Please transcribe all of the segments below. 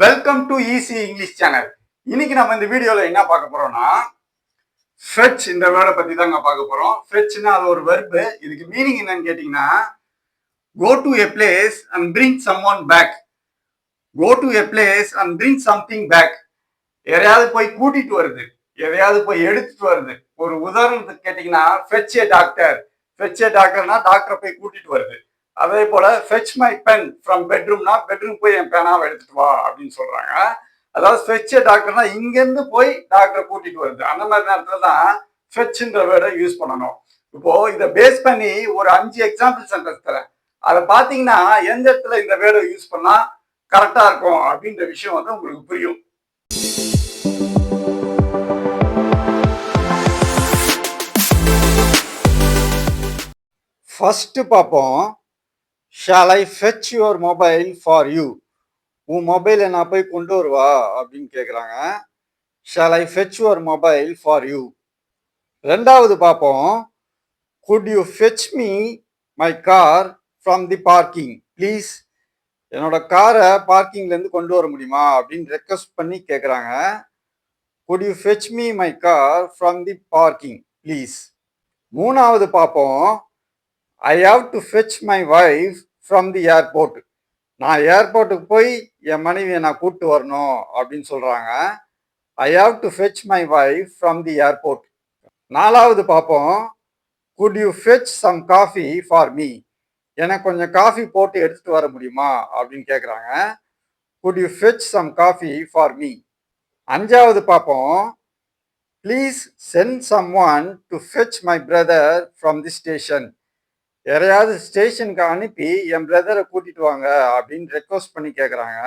Welcome to easy English channel. இன்னைக்கு நம்ம இந்த வீடியோல என்ன பார்க்க போறோம்னா ஃபெட்ச் இந்த வேர்டை பத்தி தாங்க பார்க்க போறோம். ஃபெட்ச்னா அது ஒரு வெர்பு. இதுக்கு மீனிங் என்னன்னு கேட்டீங்கன்னா go to a place and bring someone back. Go to a place and bring something back. எதையாவது போய் கூட்டிட்டு வருது, எதையாவது போய் எடுத்துட்டு வருது. ஒரு உதாரணத்துக்கு கேட்டீங்கன்னா fetch a doctor. Fetch a டாக்டர்னா டாக்டரை போய் கூட்டிட்டு வருது. அதே போல ஃபெட்ச் மை பென் ஃப்ரம் பெட்ரூம்னா பெட்ரூம் போய் என் பேனாவை எடுத்துட்டு வா அப்படின்னு சொல்றாங்க. அதாவது ஃபெட்ச் ஏ டாக்டர்னா இங்கிருந்து போய் டாக்டரை கூட்டிட்டு வருது. அந்த மாதிரி நேரத்துல தான் ஃபெட்ச்ன்ற வேர்டை யூஸ் பண்ணணும். இப்போ இதை பேஸ் பண்ணி ஒரு 5 எக்ஸாம்பிள் சென்டென்ஸ் தரேன். அதை பார்த்தீங்கன்னா எந்த இடத்துல இந்த வேர்டை யூஸ் பண்ணா கரெக்டா இருக்கும் அப்படின்ற விஷயம் வந்து உங்களுக்கு புரியும். ஃபர்ஸ்ட் பார்ப்போம். Shall I fetch your mobile for you? உன் மொபைலை நான் போய் கொண்டு வருவா அப்படின்னு கேட்குறாங்க. Shall I fetch your mobile for you? ரெண்டாவது பார்ப்போம். Could you fetch me my car from the parking please? என்னோட காரை பார்க்கிங்லேருந்து கொண்டு வர முடியுமா அப்படின்னு ரெக்வஸ்ட் பண்ணி கேட்குறாங்க. Could you fetch me my car from the parking please? மூணாவது பார்ப்போம். ஐ have to fetch my wife from the airport. நான் ஏர்போர்ட்டுக்கு போய் என் மனைவியை நான் கூப்பிட்டு வரணும் அப்படின்னு சொல்கிறாங்க. I have to fetch my wife from the airport. நாலாவது பார்ப்போம். Could you fetch some coffee for me? எனக்கு கொஞ்சம் காஃபி போட்டு எடுத்துகிட்டு வர முடியுமா அப்படின்னு கேட்குறாங்க. Could you fetch some coffee for me? அஞ்சாவது பார்ப்போம். Please send someone to fetch my brother from the station. யாரையாவது ஸ்டேஷனுக்கு அனுப்பி என் பிரதரை கூட்டிட்டு வாங்க அப்படின்னு ரெக்வஸ்ட் பண்ணி கேட்குறாங்க.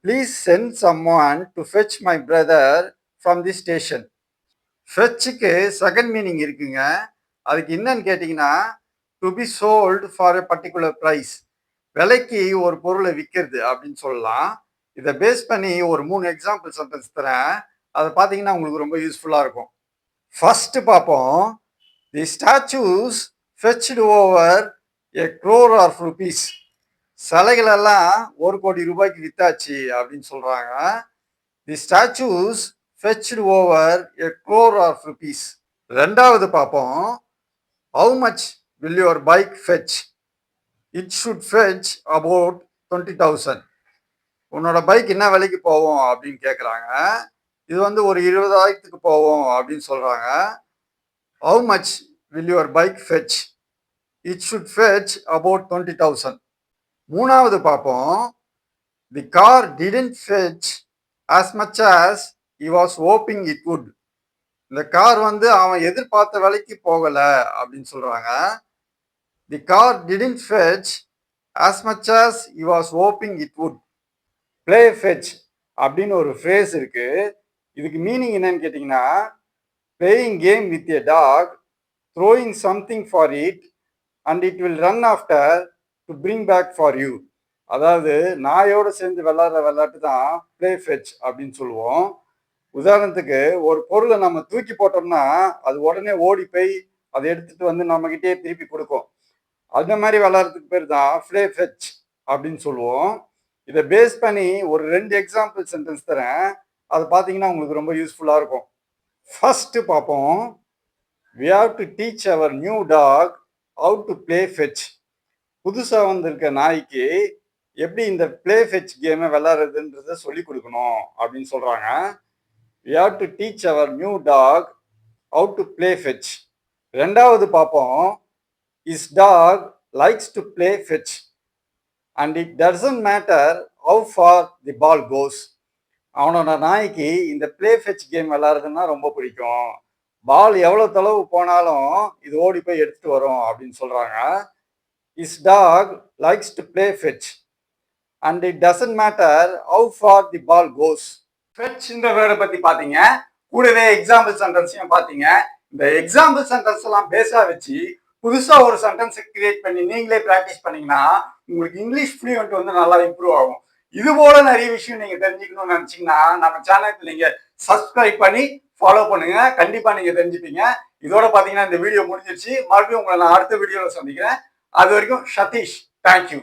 Please send someone to fetch my brother from the station. ஃபெட்சுக்கு செகண்ட் மீனிங் இருக்குங்க. அதுக்கு என்னன்னு கேட்டிங்கன்னா to be sold for a particular price. விலைக்கு ஒரு பொருளை விற்கிறது அப்படின்னு சொல்லலாம். இதை பேஸ் பண்ணி ஒரு 3 எக்ஸாம்பிள் சென்டென்ஸ் தரேன். அதை பார்த்தீங்கன்னா உங்களுக்கு ரொம்ப யூஸ்ஃபுல்லாக இருக்கும். ஃபர்ஸ்ட் பார்ப்போம். தி statues fetched over a crore of rupees. சிலைகள் எல்லாம் 1 கோடி ரூபாய்க்கு வித்தாச்சு அப்படின்னு சொல்றாங்க. தி statues fetched over a crore of rupees. ரெண்டாவது பார்ப்போம். How much will your bike fetch? It should fetch about 20,000. உன்னோட பைக் என்ன விலைக்கு போவோம் அப்படின்னு கேட்குறாங்க. இது வந்து ஒரு 20,000க்கு போவோம் அப்படின்னு சொல்றாங்க. How much will your bike fetch? It should fetch about 20,000. மூணாவது பார்ப்போம். The car didn't fetch as much as he was hoping it would. இந்த கார் வந்து அவன் எதிர்பார்த்த விலைக்கு போகல அப்படின்னு சொல்றாங்க. The car didn't fetch as much as he was hoping it would. Play fetch அப்படின்னு ஒரு ஃப்ரேஸ் இருக்கு. இதுக்கு மீனிங் என்னன்னு கேட்டிங்கன்னா playing game with a dog, throwing something for it and it will run after to bring back for you. அதாவது நாயோட சேர்ந்து விளையாடுற விளையாட்டு தான் பிளே ஃபெட்ச் அப்படின்னு சொல்லுவோம். உதாரணத்துக்கு ஒரு பொருளை நம்ம தூக்கி போட்டோம்னா அது உடனே ஓடி போய் அதை எடுத்துட்டு வந்து நம்ம கிட்டே திருப்பி கொடுக்கும். அந்த மாதிரி விளையாடுறதுக்கு பேர் தான் பிளே ஃபெட்ச் அப்படின்னு சொல்லுவோம். இதை பேஸ் பண்ணி ஒரு 2 எக்ஸாம்பிள் சென்டென்ஸ் தரேன். அதை பார்த்தீங்கன்னா உங்களுக்கு ரொம்ப யூஸ்ஃபுல்லாக இருக்கும். ஃபர்ஸ்ட் பார்ப்போம். We have to teach our new dog how to play fetch. புதுசாக வந்திருக்க நாய்க்கு எப்படி இந்த பிளே ஃபெட்ச் கேமை விளையாடுறதுன்றத சொல்லி கொடுக்கணும் அப்படின்னு சொல்கிறாங்க. We have to teach our new dog how to play fetch. ரெண்டாவது பார்ப்போம். His dog likes to play fetch and it doesn't matter how far the ball goes. அவனோட நாய்க்கு இந்த பிளே ஃபெட்ச் கேம் விளையாடுறதுன்னா ரொம்ப பிடிக்கும். பால் எவ்வளோ தொலைவு போனாலும் இது ஓடி போய் எடுத்துட்டு வரும் அப்படின்னு சொல்றாங்க. His dog likes to play fetch and it doesn't matter how far the ball goes. Fetch இந்த வேர்டை பத்தி பாத்தீங்க. கூடவே எக்ஸாம்பிள் சென்டென்ஸையும் பாத்தீங்க. இந்த எக்ஸாம்பிள் சென்டென்ஸ் எல்லாம் பேஸா வச்சு புதுசா ஒரு சென்டென்ஸை கிரியேட் பண்ணி நீங்களே பிராக்டிஸ் பண்ணீங்கன்னா உங்களுக்கு இங்கிலீஷ் ஃப்ளூயன்ட் வந்து நல்லா இம்ப்ரூவ் ஆகும். இது போல நிறைய விஷயம் நீங்க தெரிஞ்சுக்கணும்னு நினைச்சீங்கன்னா நம்ம சேனலுக்கு நீங்க சப்ஸ்கிரைப் பண்ணி ஃபாலோ பண்ணுங்க. கண்டிப்பா நீங்க தெரிஞ்சுப்பீங்க. இதோட பாத்தீங்கன்னா இந்த வீடியோ முடிஞ்சிருச்சு. மறுபடியும் உங்களை நான் அடுத்த வீடியோல சந்திக்கிறேன். அது வரைக்கும் சதீஷ். தேங்க்யூ.